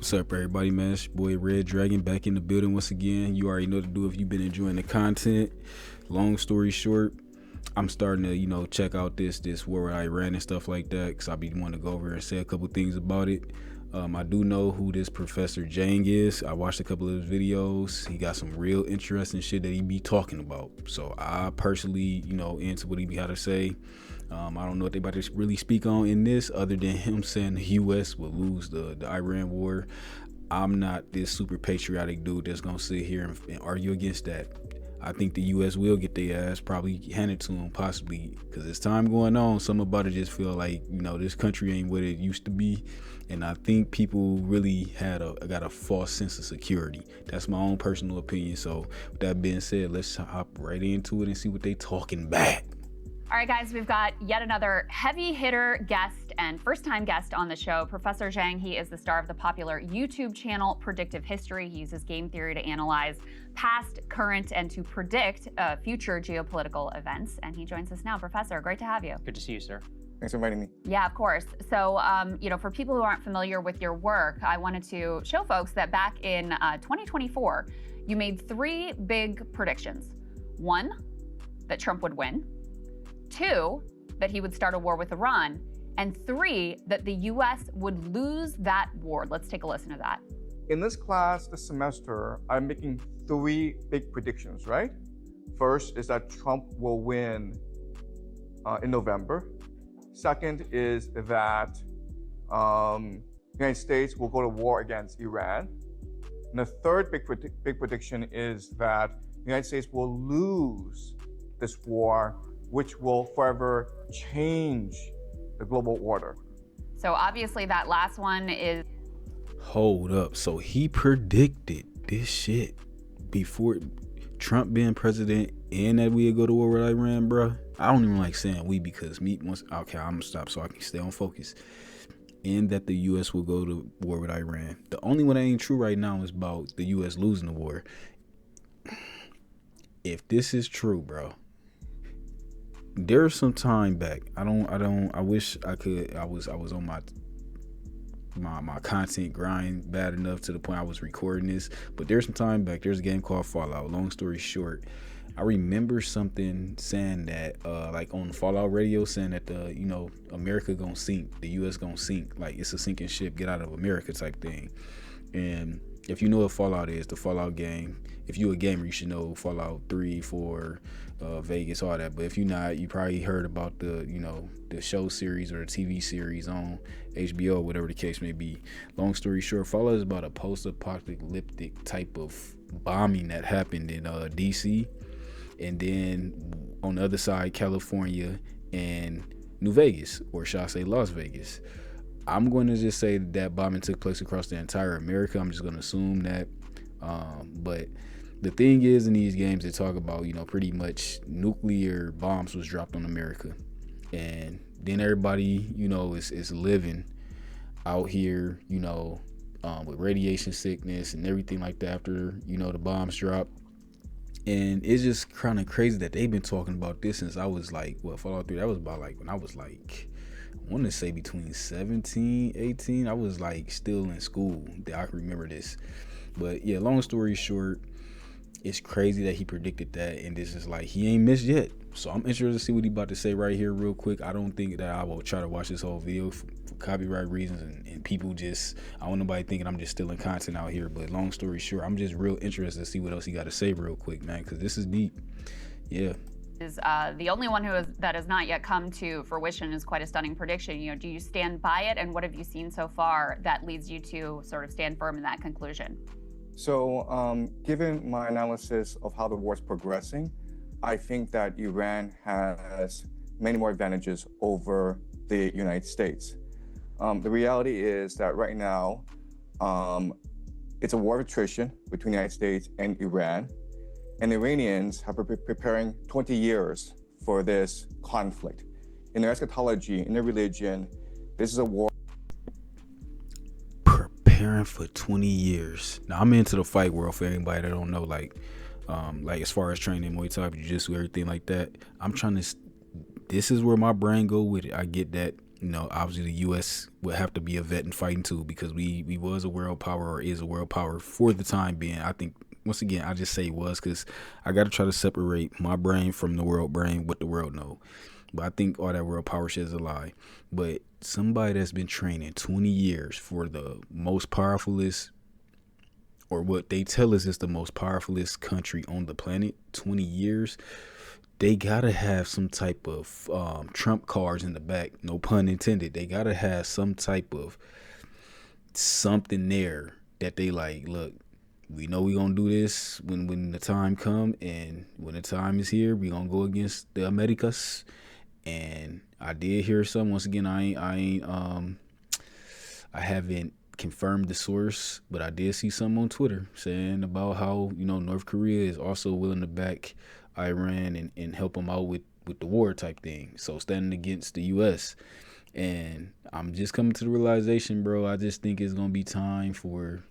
What's up, everybody, man? It's your boy Red Dragon back in the building once again. You already know what to do if you've been enjoying the content. Long story short, I'm starting to, check out this war with Iran and stuff like that because I be wanting to go over and say a couple things about it. I do know who this Professor Zhang is. I watched a couple of his videos. He got some real interesting shit that he be talking about. So I personally, into what he be had to say. I don't know what they about to really speak on in this other than him saying the U.S. will lose the Iran war. I'm not this super patriotic dude that's going to sit here and argue against that. I think the U.S. will get their ass probably handed to them, possibly, because as time going on, some about it just feel like, this country ain't what it used to be. And I think people really got a false sense of security. That's my own personal opinion. So with that being said, let's hop right into it and see what they talking about. All right, guys, we've got yet another heavy hitter guest and first-time guest on the show. Professor Zhang, he is the star of the popular YouTube channel Predictive History. He uses game theory to analyze past, current, and to predict future geopolitical events. And he joins us now. Professor, great to have you. Good to see you, sir. Thanks for inviting me. Yeah, of course. So, for people who aren't familiar with your work, I wanted to show folks that back in 2024, you made three big predictions. One, that Trump would win. Two, that he would start a war with Iran. And three, that the U.S. would lose that war. Let's take a listen to that. In this class this semester, I'm making three big predictions, right? First is that Trump will win in November. Second is that the United States will go to war against Iran. And the third big prediction is that the United States will lose this war, which will forever change the global order. So obviously that last one is... Hold up. So he predicted this shit before Trump being president and that we'd go to war with Iran, bro. I don't even like saying we because me once. Okay, I'm gonna stop so I can stay on focus. And that the U.S. will go to war with Iran. The only one that ain't true right now is about the U.S. losing the war. If this is true, bro, there's some time back. I wish I could. I was on my content grind bad enough to the point I was recording this. But there's some time back. There's a game called Fallout. Long story short, I remember something saying that, like on Fallout radio, saying that America gonna sink, the U.S. gonna sink, like it's a sinking ship, get out of America type thing. And if you know what Fallout is, the Fallout game, if you a gamer, you should know Fallout 3, 4, Vegas, all that. But if you're not, you probably heard about the show series or the TV series on HBO, whatever the case may be. Long story short, Fallout is about a post-apocalyptic type of bombing that happened in DC, and then on the other side, California and New Vegas, or shall I say Las Vegas. I'm going to just say that bombing took place across the entire America. I'm just going to assume that. But the thing is, in these games, they talk about, pretty much nuclear bombs was dropped on America. And then everybody, is living out here, with radiation sickness and everything like that after, the bombs dropped. And it's just kind of crazy that they've been talking about this since I was like, Fallout 3, that was about like when I was like, I want to say between 17, 18. I was like still in school. I can remember this. But yeah, long story short, it's crazy that he predicted that, and this is like he ain't missed yet. So I'm interested to see what he about to say right here real quick. I don't think that I will try to watch this whole video for copyright reasons, and people just, I don't want nobody thinking I'm just stealing content out here. But long story short, I'm just real interested to see what else he got to say real quick, man, because this is deep. Yeah. Is the only one that has not yet come to fruition is quite a stunning prediction. Do you stand by it, and what have you seen so far that leads you to sort of stand firm in that conclusion? So given my analysis of how the war is progressing, I think that Iran has many more advantages over the United States. The reality is that right now, it's a war of attrition between the United States and Iran. And the Iranians have been preparing 20 years for this conflict. In their eschatology, in their religion, this is a war. Preparing for 20 years. Now, I'm into the fight world for anybody that don't know, like as far as training Muay Thai, Jiu-Jitsu, everything like that. I'm trying to, this is where my brain go with it. I get that obviously the U.S. would have to be a vet in fighting too, because we was a world power, or is a world power for the time being. I think, once again, I just say was because I got to try to separate my brain from the world brain, what the world know. But I think all that world power shit is a lie. But somebody that's been training 20 years for the most powerfulest, or what they tell us is the most powerfulest country on the planet, 20 years, they gotta have some type of trump cards in the back, no pun intended. They gotta have some type of something there that they like, look, we know we gonna do this when the time come, and when the time is here, we gonna go against the Americas. And I did hear some, once again, I haven't confirmed the source, but I did see some on Twitter saying about how, North Korea is also willing to back Iran and help them out with the war type thing. So standing against the US. And I'm just coming to the realization, bro, I just think it's gonna be time for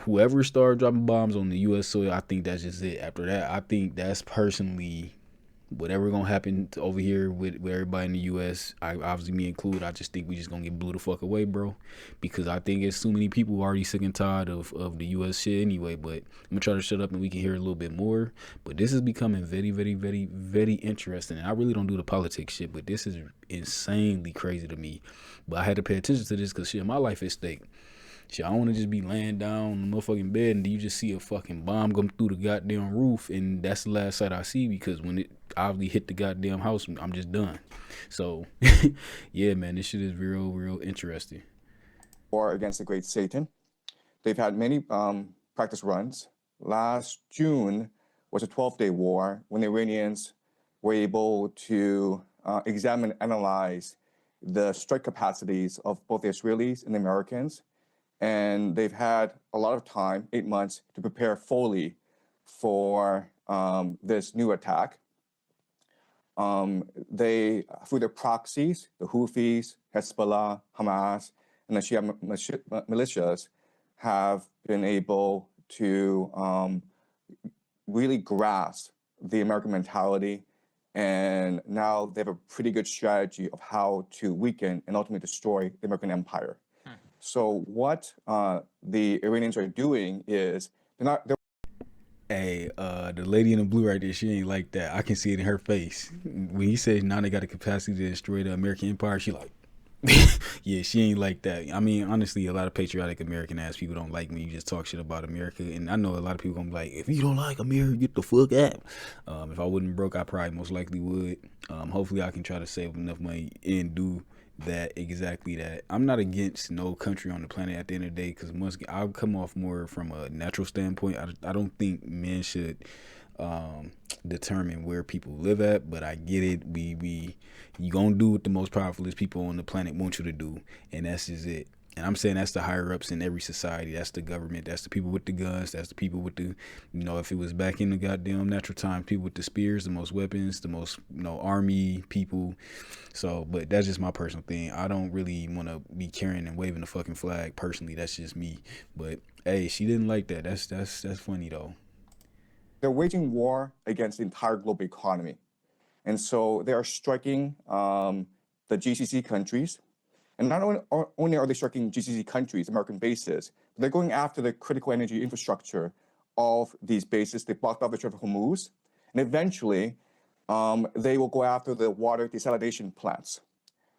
whoever started dropping bombs on the US soil. I think that's just it. After that, I think that's personally whatever gonna happen over here with everybody in the U.S., obviously me included. I just think we just gonna get blew the fuck away, bro, because I think it's so many people already sick and tired of the U.S. shit anyway. But I'm gonna try to shut up and we can hear a little bit more. But this is becoming very, very, very, very interesting. And I really don't do the politics shit, but this is insanely crazy to me. But I had to pay attention to this because shit, my life is at stake. Shit, I don't want to just be laying down on the motherfucking bed and you just see a fucking bomb come through the goddamn roof, and that's the last sight I see, because when it obviously hit the goddamn house, I'm just done. So, yeah, man, this shit is real, real interesting. War against the Great Satan. They've had many practice runs. Last June was a 12-day war when the Iranians were able to examine and analyze the strike capacities of both the Israelis and the Americans. And they've had a lot of time, 8 months, to prepare fully for this new attack. They, through their proxies, the Houthis, Hezbollah, Hamas, and the Shia militias, have been able to really grasp the American mentality. And now they have a pretty good strategy of how to weaken and ultimately destroy the American empire. So what the Iranians are doing is they're Hey, the lady in the blue right there, she ain't like that. I can see it in her face. When he says now they got the capacity to destroy the American empire, she like, yeah, she ain't like that. I mean, honestly, a lot of patriotic American ass people don't like when you just talk shit about America. And I know a lot of people gonna be like, if you don't like America, get the fuck out. If I wasn't broke, I probably most likely would. Hopefully I can try to save enough money and do that, exactly that. I'm not against no country on the planet at the end of the day, because I'll come off more from a natural standpoint. I don't think men should determine where people live at, but I get it. You gonna do what the most powerfulest people on the planet want you to do, and that's just it. And I'm saying that's the higher ups in every society. That's the government. That's the people with the guns. That's the people with the, if it was back in the goddamn natural time, people with the spears, the most weapons, the most, army people. So, but that's just my personal thing. I don't really want to be carrying and waving the fucking flag personally. That's just me. But hey, she didn't like that. That's funny though. They're waging war against the entire global economy. And so they are striking the GCC countries. And not only are they striking GCC countries, American bases, but they're going after the critical energy infrastructure of these bases. They blocked off the Strait of Hormuz. And eventually, they will go after the water desalination plants,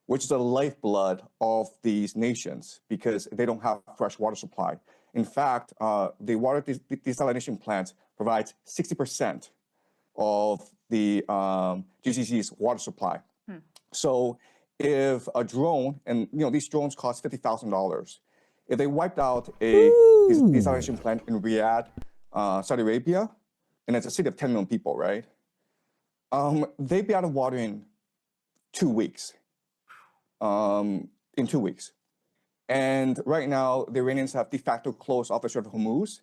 which is the lifeblood of these nations because they don't have fresh water supply. In fact, the water desalination plants provides 60% of the GCC's water supply. So if a drone, and these drones cost $50,000, if they wiped out a desalination plant in Riyadh, Saudi Arabia, and it's a city of 10 million people, right? They'd be out of water in 2 weeks. In 2 weeks. And right now, the Iranians have de facto closed off the Strait of Hormuz,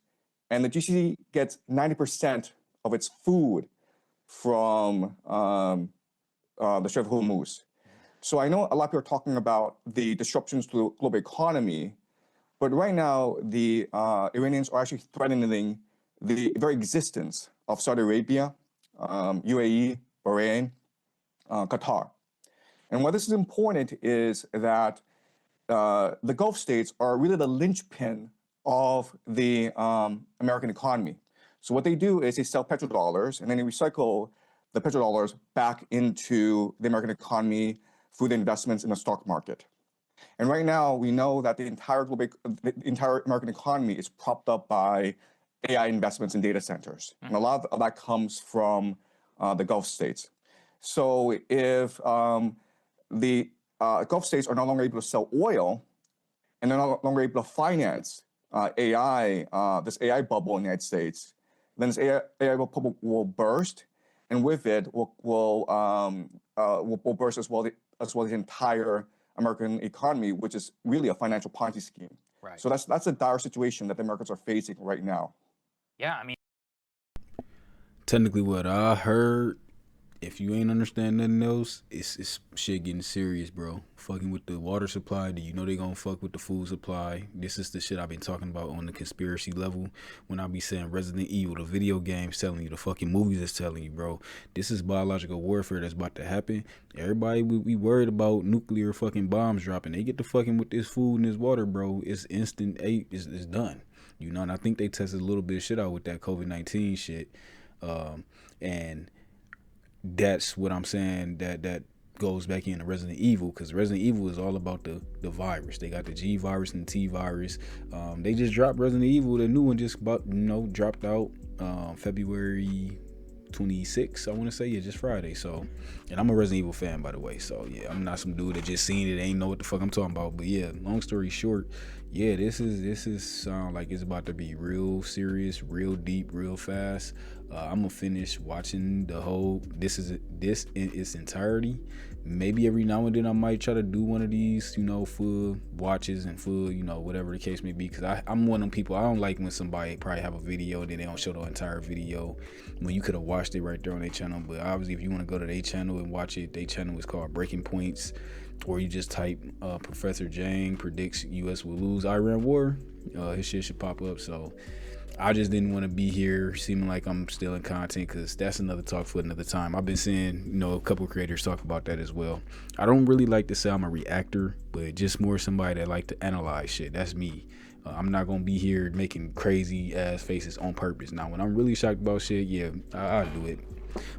and the GCC gets 90% of its food from the Strait of Hormuz. So I know a lot of people are talking about the disruptions to the global economy, but right now the Iranians are actually threatening the very existence of Saudi Arabia, UAE, Bahrain, Qatar. And why this is important is that the Gulf states are really the linchpin of the American economy. So what they do is they sell petrodollars and then they recycle the petrodollars back into the American economy through the investments in the stock market. And right now, we know that the entire American economy is propped up by AI investments in data centers. And a lot of that comes from the Gulf states. So if the Gulf states are no longer able to sell oil, and they're no longer able to finance AI, this AI bubble in the United States, then this AI bubble will burst, and with it will burst as well the entire American economy, which is really a financial Ponzi scheme. Right. So that's a dire situation that the Americans are facing right now. Yeah, I mean, Technically, what I heard, if you ain't understand nothing else, it's shit getting serious, bro. Fucking with the water supply, do you know they gonna fuck with the food supply? This is the shit I've been talking about on the conspiracy level. When I be saying Resident Evil, the video game's telling you, the fucking movies is telling you, bro. This is biological warfare that's about to happen. Everybody we worried about nuclear fucking bombs dropping. They get to fucking with this food and this water, bro. It's instant. It's done. You know, and I think they tested a little bit of shit out with that COVID-19 shit, and that's what I'm saying, that goes back into Resident Evil, because Resident Evil is all about the virus. They got the G virus and the T virus. They just dropped Resident Evil. The new one just dropped out February 26th, I want to say. Yeah, just Friday. So, and I'm a Resident Evil fan, by the way. So yeah, I'm not some dude that just seen it, ain't know what the fuck I'm talking about. But yeah, long story short, yeah, this is sound like it's about to be real serious, real deep, real fast. I'm gonna finish watching the whole this in its entirety. Maybe every now and then I might try to do one of these, full watches and full, whatever the case may be, because I'm one of them people. I don't like when somebody probably have a video and then they don't show the entire video when you could have watched it right there on their channel. But obviously, if you want to go to their channel and watch it, their channel is called Breaking Points, or you just type Professor Jang predicts U.S. will lose Iran war. His shit should pop up. So I just didn't want to be here seeming like I'm still in content, because that's another talk for another time. I've been seeing, a couple creators talk about that as well. I don't really like to say I'm a reactor, but just more somebody that like to analyze shit. That's me. I'm not going to be here making crazy ass faces on purpose. Now, when I'm really shocked about shit, yeah, I'll do it.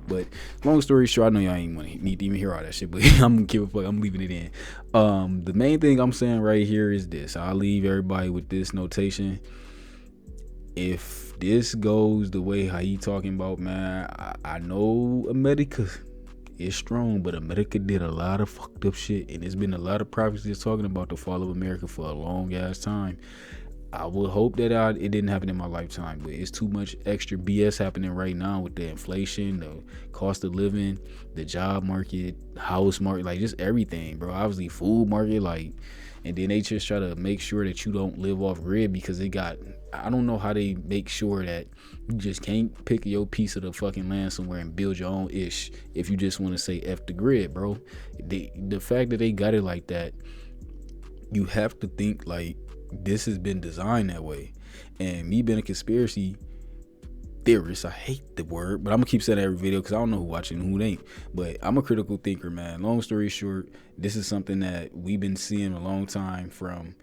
But long story short, I know y'all ain't need to even hear all that shit, but I'm gonna give a fuck. I'm leaving it in. The main thing I'm saying right here is this. I'll leave everybody with this notation. If this goes the way how he talking about, man, I know America is strong, but America did a lot of fucked up shit, and there's been a lot of prophecies talking about the fall of America for a long ass time. I would hope that it didn't happen in my lifetime, but it's too much extra BS happening right now with the inflation, the cost of living, the job market, house market, like just everything, bro. Obviously, food market, like, and then they just try to make sure that you don't live off grid, because I don't know how they make sure that you just can't pick your piece of the fucking land somewhere and build your own ish if you just want to say F the grid, bro. The fact that they got it like that, you have to think like this has been designed that way. And me being a conspiracy theorist, I hate the word, but I'm gonna keep saying that every video because I don't know who watching and who ain't. But I'm a critical thinker, man. Long story short, this is something that we've been seeing a long time from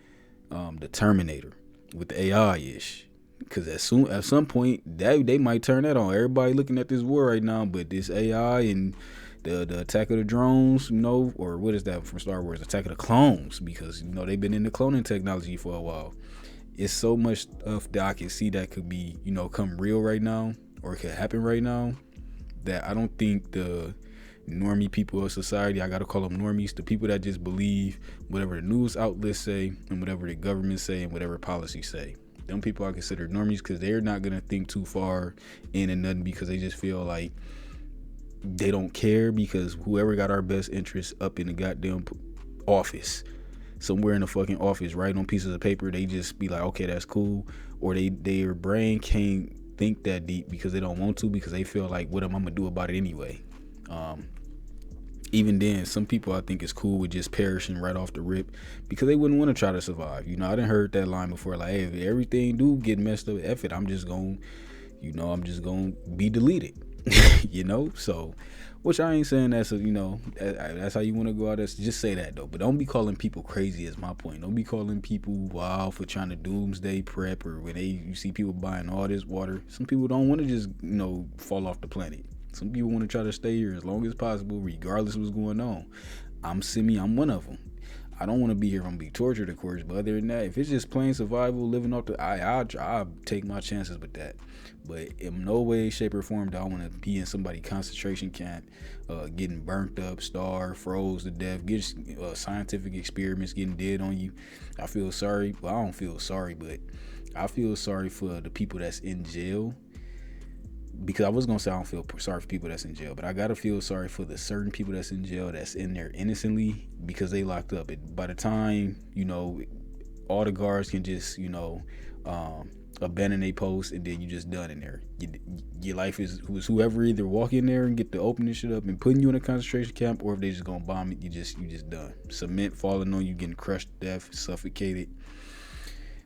the Terminator with the AI ish. Because at some point they might turn that on. Everybody looking at this war right now, but this AI and the attack of the drones, or what is that from Star Wars? Attack of the clones, because they've been in the cloning technology for a while. It's so much stuff that I can see that could be, come real right now, or it could happen right now, that I don't think the normie people of society, I gotta call them normies, the people that just believe whatever the news outlets say and whatever the government say and whatever policies say. Them people I consider normies, because they're not gonna think too far in and nothing, because they just feel like they don't care, because whoever got our best interests up in the goddamn office, somewhere in the fucking office, writing on pieces of paper, they just be like, okay, that's cool. Or their brain can't think that deep because they don't want to, because they feel like, what am I gonna do about it anyway? Even then, some people I think is cool with just perishing right off the rip, because they wouldn't want to try to survive. I done heard that line before, like, hey, if everything do get messed up, F it, I'm just gonna be deleted. So Which I ain't saying that's that's how you want to go out. That's just say that though, but don't be calling people crazy. Is my point. Don't be calling people wild for trying to doomsday prep, or when you see people buying all this water. Some people don't want to just fall off the planet. Some people want to try to stay here as long as possible, regardless of what's going on. I'm one of them. I don't want to be here if I'm being tortured, of course, but other than that, if it's just plain survival, living off I'll take my chances with that. But in no way, shape, or form do I want to be in somebody's concentration camp, getting burnt up, starved, froze to death, get scientific experiments getting dead on you. I feel sorry. Well, I don't feel sorry, but I feel sorry for the people that's in jail. Because I was going to say I don't feel sorry for people that's in jail, but I got to feel sorry for the certain people that's in jail that's in there innocently because they locked up. By the time, all the guards can just, abandon their post and then you just done in there. Your life is whoever either walk in there and get to opening shit up and putting you in a concentration camp, or if they just going to bomb it, you just done. Cement falling on you, getting crushed to death, suffocated.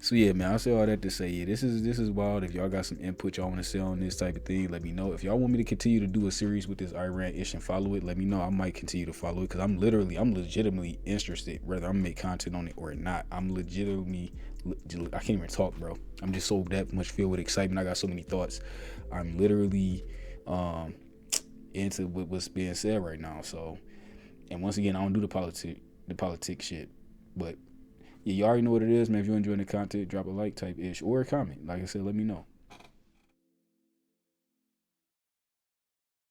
So yeah, man, I say all that to say, yeah, this is wild. If y'all got some input y'all want to say on this type of thing, let me know. If y'all want me to continue to do a series with this Iran ish and follow it, let me know. I might continue to follow it because I'm legitimately interested, whether I'm make content on it or not. I can't even talk, bro. I'm just so that much filled with excitement. I got so many thoughts. I'm literally into what's being said right now. So, and once again, I don't do the politics shit, but. Yeah, you already know what it is, man. If you're enjoying the content, drop a like type ish or a comment. Like I said, let me know.